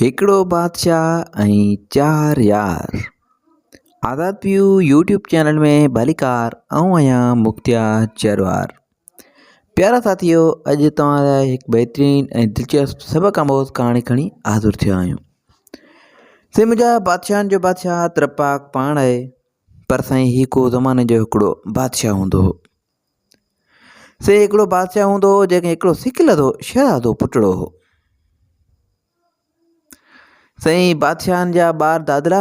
हिकिड़ो बादशाह ऐं चार यार। आज़ाद व्यू यूट्यूब चैनल में भलीकार ऐं आहियां मुख्तियार चरवार। प्यारा साथियों, अॼु तव्हां लाइ हिकु बहितरीनु ऐं दिलचस्प सबक़ आमोज़ कहाणी खणी हाज़िर थिया आहियूं। से मुंहिंजा बादशाहनि जो बादशाह त्रिपाक पाण आहे, पर साईं ही को ज़माने जो हिकिड़ो बादशाह हूंदो हो। से हिकिड़ो बादशाह हूंदो हो जंहिंखे हिकिड़ो सिकिलधो शहज़ादो पुटड़ो हो। साईं बादशाहनि जा ॿार दादरा,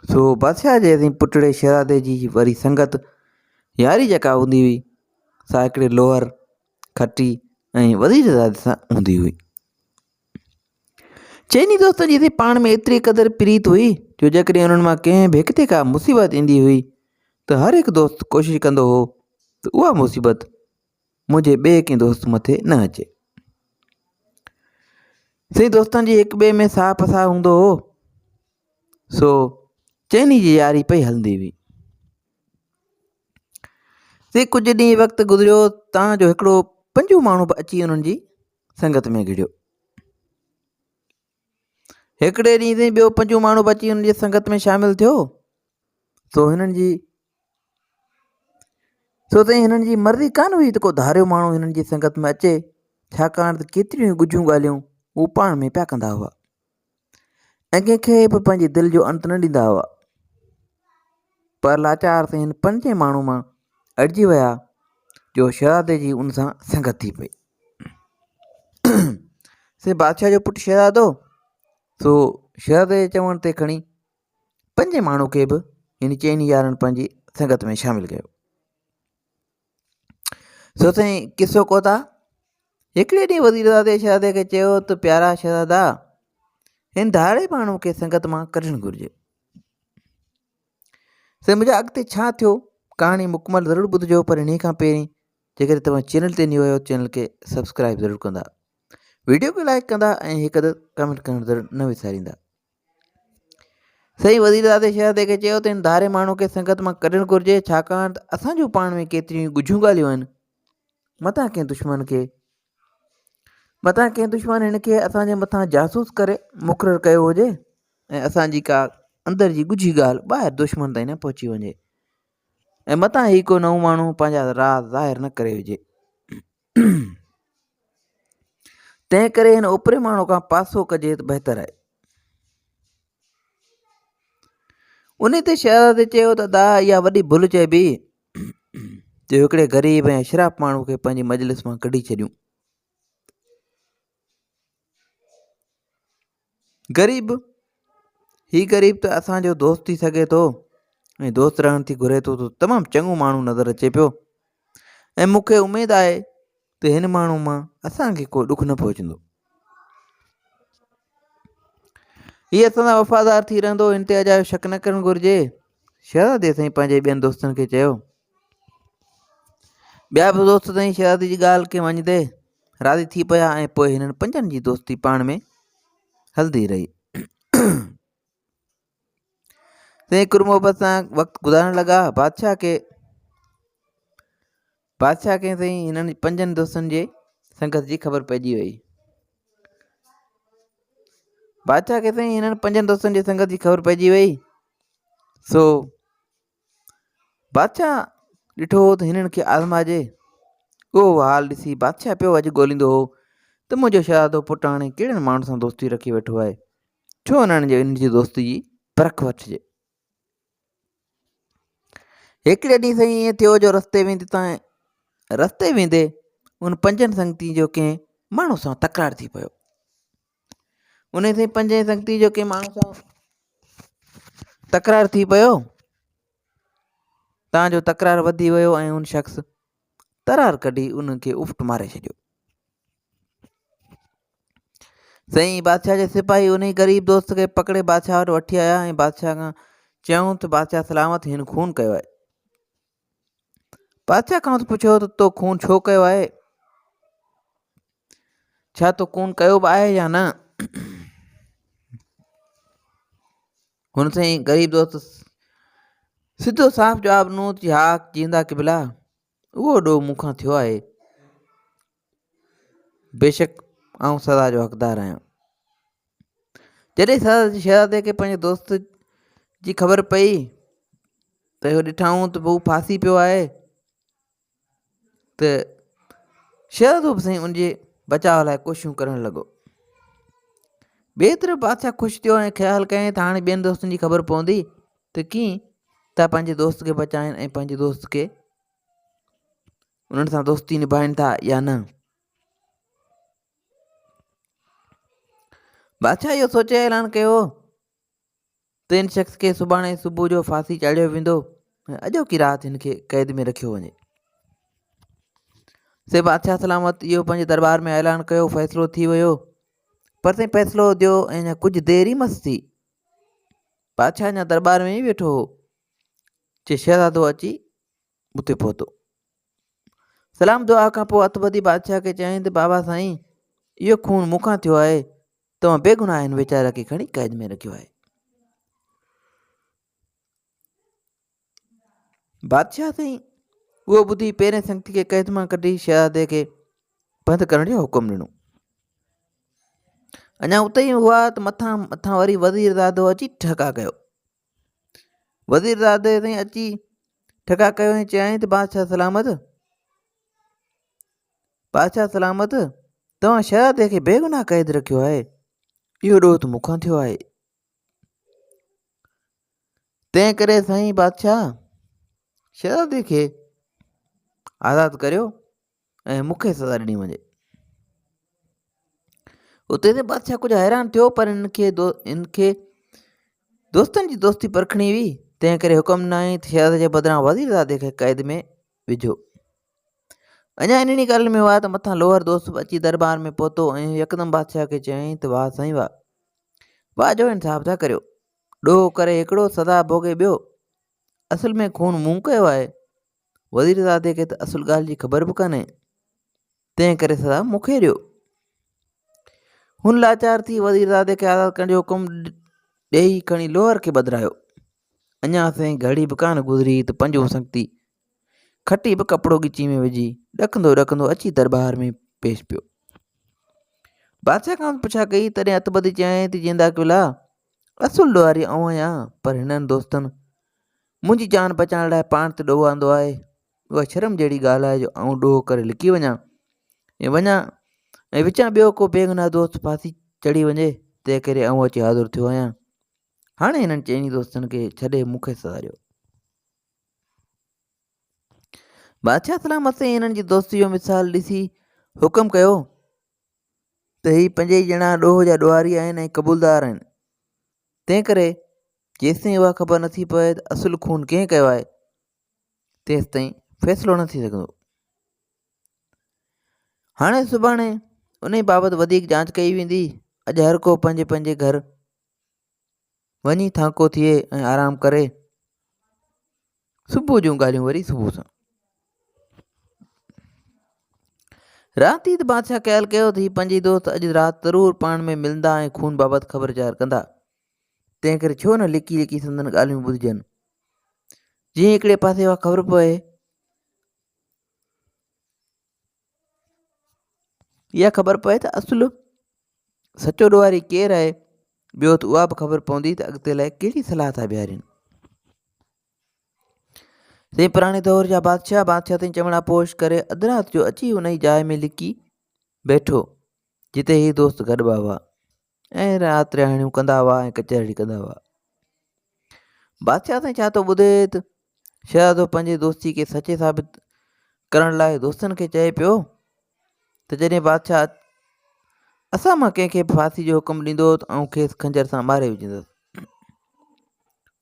सो बादशाह जे असीं पुटड़े शहज़ादे जी वरी संगत यारी जेका हूंदी हुई सा हिकिड़े लोहर खटी ऐं वज़ीरज़ादे सां हूंदी हुई। चइनी दोस्तनि जी पाण में एतिरी क़दुरु प्रीत हुई जो जेकॾहिं उन्हनि मां कंहिं बि हिक ते का मुसीबत ईंदी हुई त हर हिकु दोस्त कोशिशि कंदो हो त उहा मुसीबत मुंहिंजे ॿिए कंहिं दोस्त मथे न अचे। सही दोस्तनि जी हिक ॿिए में साह पसाह हूंदो हो, सो चइनी जी यारी पई हलंदी हुई। से कुझु ॾींहं वक़्तु गुज़रियो तव्हांजो हिकिड़ो पंजो माण्हू बि अची उन्हनि जी संगत में घिड़ियो। हिकिड़े ॾींहं ते ॿियो पंजो माण्हू बि अची हुननि जी संगत में शामिलु थियो। सो ताईं हिननि जी मर्ज़ी कान हुई त को धारियो माण्हू हिननि जी संगत में अचे, छाकाणि त केतिरियूं गुझियूं ॻाल्हियूं हू पाण में पिया कंदा हुआ ऐं कंहिंखे बि पंहिंजे दिलि जो अंत न ॾींदा हुआ। पर लाचार ते हिन पंजे माण्हू मां अड़िजी विया जो शहज़ादे जी उन सां संगत थी पई। से बादशाह जो पुटु शहज़ादो, सो शहज़ादे जे चवण ते खणी पंजे माण्हू खे बि हिन चइनी यारनि पंहिंजी संगत में शामिलु कयो। सो साईं किसो कोता हिकिड़े ॾींहुं वज़ीरज़ादे शहज़ादे खे चयो त प्यारा शहज़ादा, हिन धारे माण्हू खे संगत मां कढणु घुरिजे। से मुंहिंजा अॻिते छा थियो कहाणी मुकमल ज़रूरु ॿुधिजो, पर इन खां पहिरीं जेकॾहिं तव्हां चैनल ते न्यू आहियो चैनल खे सब्सक्राइब ज़रूरु कंदा, वीडियो खे लाइक कंदा ऐं हिकु अधु कमेंट करणु ज़रूरु न विसारींदा। सही वज़ीरज़ादे शहज़ादे खे चयो त हिन धारे माण्हू खे संगत मां कढणु घुरिजे, छाकाणि त असांजो पाण में केतिरियूं गुझियूं ॻाल्हियूं आहिनि। मथां कंहिं दुश्मन हिन खे असांजे मथां जासूस करे मुक़ररु कयो हुजे ऐं असांजी का अंदरि जी ॻुझी ॻाल्हि ॿाहिरि दुश्मन ताईं न पहुची वञे ऐं मथां ही को नओं माण्हू पंहिंजा राज़ ज़ाहिर न करे विझे। तंहिं करे हिन उपरे माण्हू खां पासो कजे त बहितरु आहे। उन ते शहज़ादे चयो त दा इहा वॾी भुल चइबी जो हिकिड़े ग़रीब ऐं अशराफ़ माण्हू खे पंहिंजी मजलिस मां कढी छॾियूं। ग़रीब त असांजो दोस्त थी सघे थो ऐं दोस्त रहण थी घुरे थो त तमामु चङो माण्हू नज़र अचे पियो ऐं मूंखे उमेदु आहे त हिन माण्हू मां असांखे को ॾुख न पहुचंदो। हीअ असां वफ़ादार थी रहंदो, हिन ते अजायो शक न करणु घुरिजे। शहज़ादे साईं पंहिंजे ॿियनि दोस्तनि खे चयो। ॿिया बि दोस्त साईं शहज़ादे जी ॻाल्हि खे मञदे राज़ी थी पिया ऐं पोइ हिननि पंजनि जी दोस्ती पाण में हलंदी रही। साईं कुरमोहबत सां वक़्तु गुज़ारण लॻा। बादशाह खे साईं हिननि पंजनि दोस्तनि जे संगत जी ख़बर पइजी वई। बादशाह खे साईं हिननि पंजनि दोस्तनि जे संगत जी ख़बर पइजी वई। सो बादशाह ॾिठो त हिननि खे आज़माइजे। उहो हाल ॾिसी बादशाह पियो अॼु ॻोल्हींदो हो त मुंहिंजो शहज़ादो पुटु हाणे कहिड़े माण्हू सां दोस्ती रखी वेठो आहे, छो हिननि जी दोस्ती जी परख वठिजे। हिकिड़े ॾींहुं साईं ईअं थियो जो रस्ते वेंदे उन पंजनि संगती जो कंहिं माण्हू सां तकरार थी पियो। उन साईं पंजे संगती जो कंहिं माण्हू सां तकरार थी पियो। तव्हांजो तकरार वधी वियो ऐं उन शख़्स तरार कढी उनखे उफ़्ट मारे छॾियो। साईं बादशाह जे सिपाही उन ग़रीब दोस्त खे पकड़े बादशाह वटि वठी आया ऐं बादशाह खां चयूं त बादशाह सलामत, हिन खून कयो आहे। बादशाह खां पुछियो त तो खून छो कयो आहे, छा तो खून कयो बि आहे या न। हुन साईं ग़रीब दोस्त सिधो साफ़ जवाबु ॾिनो त हा जींदा क़िबला, उहो ॾोह मूंखां थियो आहे, बेशक आउं सज़ा जो हक़दारु आहियां। जॾहिं शहज़ादे खे पंहिंजे दोस्त जी ख़बर पई त इहो ॾिठाऊं त हू फासी पियो आहे त शहज़ादो बि साईं उनजे बचाव लाइ कोशिशूं करणु लॻो। ॿिए तरफ़ बादशाह ख़ुशि थियो ऐं ख़्यालु कयईं त हाणे ॿियनि दोस्तनि जी ख़बर पवंदी त कीअं था पंहिंजे दोस्त खे बचाइनि ऐं पंहिंजे दोस्त खे उन्हनि सां दोस्ती निभाइनि था या न। बादशाह इहो सोचे ऐलान कयो त इन शख़्स खे सुभाणे सुबुह जो फांसी चाढ़ियो वेंदो ऐं अॼोकी राति हिन खे क़ैद में रखियो वञे। से बादशाह सलामत इहो पंहिंजे दरबार में ऐलान कयो, फ़ैसिलो थी वियो। पर साईं फ़ैसिलो ॾियो ऐं अञा कुझु देरि ई मस थी। बादशाह अञा दरबार में ई वेठो हो जे शहज़ादो अची उते पहुतो। सलाम दुआ खां पोइ हथु ॿधी बादशाह खे चयईं त बाबा साईं इहो खून मूंखां थियो आहे, तव्हां बेगुनाह हिन वीचारा खे खणी क़ैद में रखियो आहे। बादशाह साईं उहो ॿुधी पहिरें संगति खे क़ैद मां कढी शहज़ादे खे बंदि करण जो हुकुम ॾिनो। अञा उते ई हुआ त मथां वरी वज़ीरज़ादो अची ठका कयो। वज़ीरज़ादे साईं अची ठका कयो ऐं चयईं त बादशाह सलामत तव्हां शहज़ादे खे बेगुनाह क़ैद रखियो आहे, इहो ॾोह त मूंखां थियो आहे। तंहिं करे साईं बादशाह शहज़ादे खे आज़ादु करियो ऐं मूंखे सज़ा ॾिनी वञे। उते ते बादशाह कुझु हैरान थियो, पर इनखे दोस्तनि जी दोस्ती परखणी हुई, तंहिं करे हुकुम ॾिनई त शहज़ादे जे बदिरां वज़ीरज़ादे खे क़ैद में विझो। अञा इन ॻाल्हि में हुआ त मथां लोहर दोस्त बि अची दरबार में पहुतो ऐं यकदमि बादशाह खे चयईं त वाह साईं वाह जो इंसाफ़ था करियो, ॾोह करे हिकिड़ो सज़ा भोगे ॿियो, असुल में खून मूं कयो आहे। वज़ीरज़ादे खे त असुल ॻाल्हि जी ख़बर बि कान्हे, तंहिं करे सज़ा मूंखे ॾियो। हुन लाचार थी वज़ीरज़ादे खे आज़ादु करण जो हुकुम ॾेई खणी लोहर खे ॿधायो। अञा साईं घड़ी बि कान गुज़री त पंजो संगती खटी बि कपिड़ो ॻिची में विझी ॾकंदो ॾकंदो अची दरबार में पेश पियो। बादशाह खां पुछा कई, तॾहिं हथु ॿधी चयईं त जींदा किला असुल ॾोहारी आऊं आहियां, पर हिननि दोस्तनि मुंहिंजी जान बचाइण लाइ पाण ते ॾोह आंदो आहे। उहा शर्म जहिड़ी ॻाल्हि आहे जो आऊं ॾोह करे लिकी वञा ऐं विचां ॿियो को बेगुनाह दोस्त फांसी चढ़ी वञे, तंहिं करे आऊं अची हाज़ुर थियो आहियां। हाणे हिननि चइनी दोस्तनि खे छॾे मूंखे सज़ा ॾियो। बादशाह सलामत साईं हिननि जी दोस्ती जो मिसाल ॾिसी हुकुम कयो त ही पंज ई ॼणा ॾोह जा ॾोहारी आहिनि ऐं क़बूलदार आहिनि, तंहिं करे जेसिताईं उहा ख़बर नथी पए त असुल खून कंहिं कयो आहे तेसि ताईं फ़ैसिलो न थी सघंदो। हाणे सुभाणे उन बाबति वधीक जांच कई वेंदी। अॼु हर को पंहिंजे पंहिंजे घर वञी थाको थिए ऐं आराम करे, सुबुह जूं ॻाल्हियूं वरी सुबुह सां। राति त बादशाह ख़्यालु कयो त ही पंज दोस्त अॼु राति ज़रूरु पाण में मिलंदा ऐं खून बाबति ख़बरचार कंदा, तंहिं करे छो न लिकी लिकी संदनि ॻाल्हियूं ॿुधिजनि। जीअं हिकिड़े पासे उहा ख़बर पए इहा ख़बर पए त असुल सचो ॾोहारी केरु आहे, ॿियो त उहा बि ख़बर पवंदी त अॻिते लाइ कहिड़ी सलाह था ॿियारीनि। साईं पुराणे दौर जा बादशाह ताईं चमड़ा पोश करे अधु राति जो अची उन ई जाइ में लिकी वेठो जिते ही दोस्त गॾिबा हुआ ऐं राति रिहाणियूं कंदा हुआ ऐं कचहरी कंदा हुआ। बादशाह साईं छा थो ॿुधे त शहज़ादो पंहिंजे दोस्ती खे सचे साबित करण लाइ दोस्तनि खे चए पियो त जॾहिं बादशाह असां मां कंहिंखे बि फांसी जो हुकुम ॾींदो त आउं खेसि खंजर सां मारे विझंदुसि।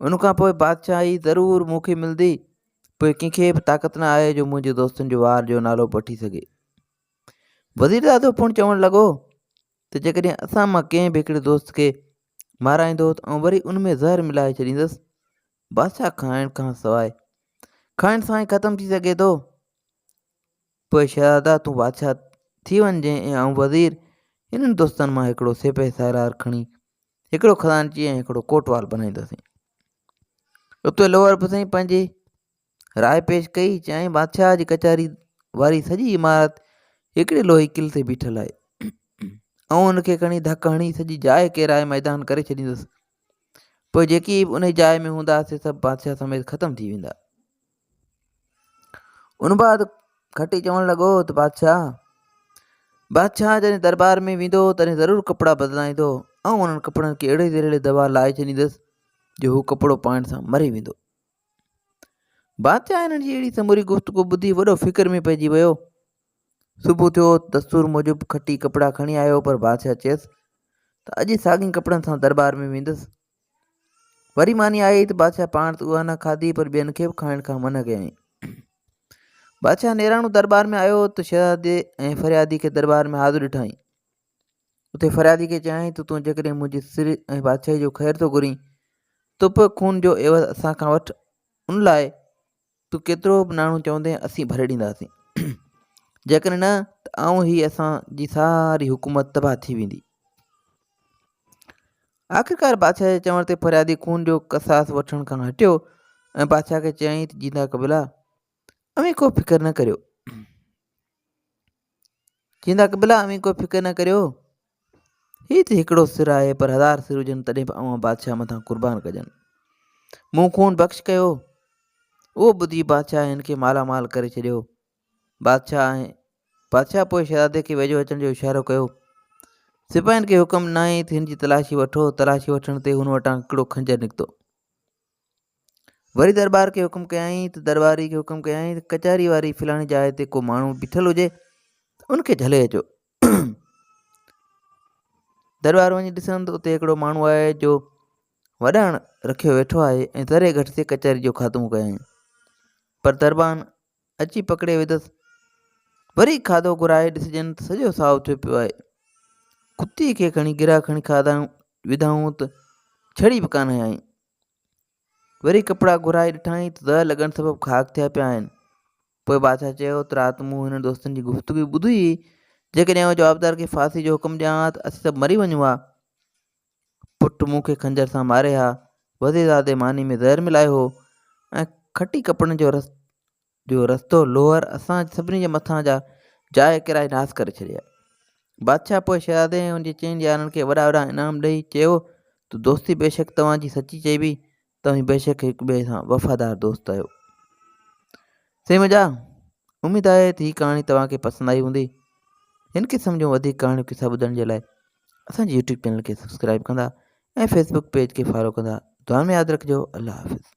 उनखां पोइ बादशाही ज़रूरु मूंखे मिलंदी, पोइ कंहिंखे बि ताक़त न आहे जो मुंहिंजे दोस्तनि जो वार जो नालो वठी सघे। वज़ीरज़ादो पिणु चवणु लॻो त जेकॾहिं असां मां कंहिं बि हिकिड़े दोस्त खे माराईंदो त आउं वरी उन में ज़हर मिलाए छॾींदुसि। बादशाह खाइण खां सवाइ खाइण सां ई ख़तमु थी सघे थो। पोइ शहज़ादा तूं बादशाह थी वञिजे ऐं आउं वज़ीर हिननि दोस्तनि मां हिकिड़ो सिपह सालार खणी हिकिड़ो ख़ज़ानची ऐं हिकिड़ो कोटवाल बनाईंदासीं। उते लोहर बि साईं पंहिंजी राय पेश कई, चयाईं बादशाह जी कचहरी वारी सॼी इमारत हिकिड़े लोही किल ते बीठल आहे ऐं हुनखे खणी धकु हणी सॼी जाइ किराए मैदान करे छॾींदुसि। पोइ जेकी उन जाइ में हूंदा से सभु बादशाह समेत ख़तमु थी वेंदा। उन बाद खटी चवणु लॻो त बादशाह जॾहिं दरबार में वेंदो तॾहिं ज़रूरु कपिड़ा बदिलाईंदो ऐं उन्हनि कपिड़नि खे अहिड़े अहिड़े दवा लाहे छॾींदुसि जो हू कपिड़ो पाइण सां मरी वेंदो। बादशाह हिननि जी अहिड़ी समूरी गुफ़्तगू ॿुधी वॾो फ़िक्र में पइजी वियो। सुबुह थियो, दस्तूर मूजिबि खटी कपिड़ा खणी आयो, पर बादशाह चयसि त अॼु साॻियुनि कपिड़नि सां दरबार में वेंदुसि। वरी मानी आई त बादशाह पाण त उहा न खाधी, पर ॿियनि खे बि खाइण खां मना कयईं। बादशाह नेराणो दरबार में आयो त शहज़ादे ऐं फरियादी खे दरबार में हाज़िर ॾिठाई। उते फरियादी खे चयाईं त तूं जेकॾहिं मुंहिंजे सिर ऐं बादशाही जो ख़ैरु थो घुरीं त पोइ खून जो एवज़ असां खां वठि, उन लाइ तूं केतिरो बि नाणो चवंदे असीं भरे ॾींदासीं। जेकॾहिं न त आऊं ही असांजी सारी हुकूमत तबाह थी वेंदी। आख़िरकार बादशाह जे चवण ते फरियादी खून जो कसास वठण खां हटियो ऐं बादशाह खे चयाईं त जींदा कबिला अमी को फिकर न करियो, जींदा कबिला अमी को फिकर न करियो। हीअ त हिकिड़ो सिर आहे, पर 1000 सिर हुजनि तॾहिं बि अवां बादशाह मथां क़ुर्बान कजनि। मूं खून बख़्श कयो। उहो ॿुधी बादशाह हिन खे मालामाल करे छॾियो। बादशाह पोइ शहज़ादे खे वेझो अचण जो इशारो कयो। सिपाहियुनि खे हुकुम ॾिनई त हिन जी तलाशी वठो। तलाशी वठण ते हुन वटां हिकिड़ो खंजर निकितो। वरी दरबार खे हुकुम कयईं त कचहरी वारी फलाणी जाइ ते को माण्हू बीठल हुजे उनखे झले अचो। दरबार वञी ॾिसनि त उते हिकिड़ो माण्हू आहे जो वॾाण रखियो वेठो आहे ऐं ज़रे घटि ते कचहरी जो ख़ात्मो कयईं। पर दरबान अची पकिड़े विधसि। वरी खाधो घुराए ॾिसजनि त सॼो साओ थियो पियो आहे। कुती खे खणी गिरा खणी खाधाऊं विधाऊं त छड़ी बि कान आई। वरी कपिड़ा घुराए ॾिठाई त ज़ह लॻण सबबु ख़ाक थिया पिया आहिनि। पोइ बादशाह चयो त राति मूं हिन दोस्तनि जी गुफ़्तगू ॿुधी। जेकॾहिं उहो जवाबदार खे फांसी जो हुकुम ॾियां त असीं सभु मरी वञूं हा। पुटु मूंखे खंजर सां मारे हा, वज़ीरज़ादे मानी में ज़हर मिलायो हो ऐं खटी कपिड़नि जो रस्तो लोहर असां सभिनी जे मथां जा जाइ किराए नास करे छॾिया। बादशाह पोइ शहज़ादे ऐं हुनजे चइनि यारनि खे वॾा वॾा इनाम ॾेई चयो त दोस्ती बेशक तव्हांजी सची चइबी, तव्हीं बेशक हिक ॿिए सां वफ़ादार दोस्त आहियो। सही मज़ा। उमेदु आहे त हीअ कहाणी तव्हांखे पसंदि आई हूंदी। हिन क़िस्म जूं वधीक कहाणियूं किसा ॿुधण जे लाइ असांजे यूट्यूब चैनल खे सब्सक्राइब कंदा ऐं फेसबुक पेज खे फॉलो कंदा। दुआ में यादि रखिजो। अल्लाह हाफ़िज़।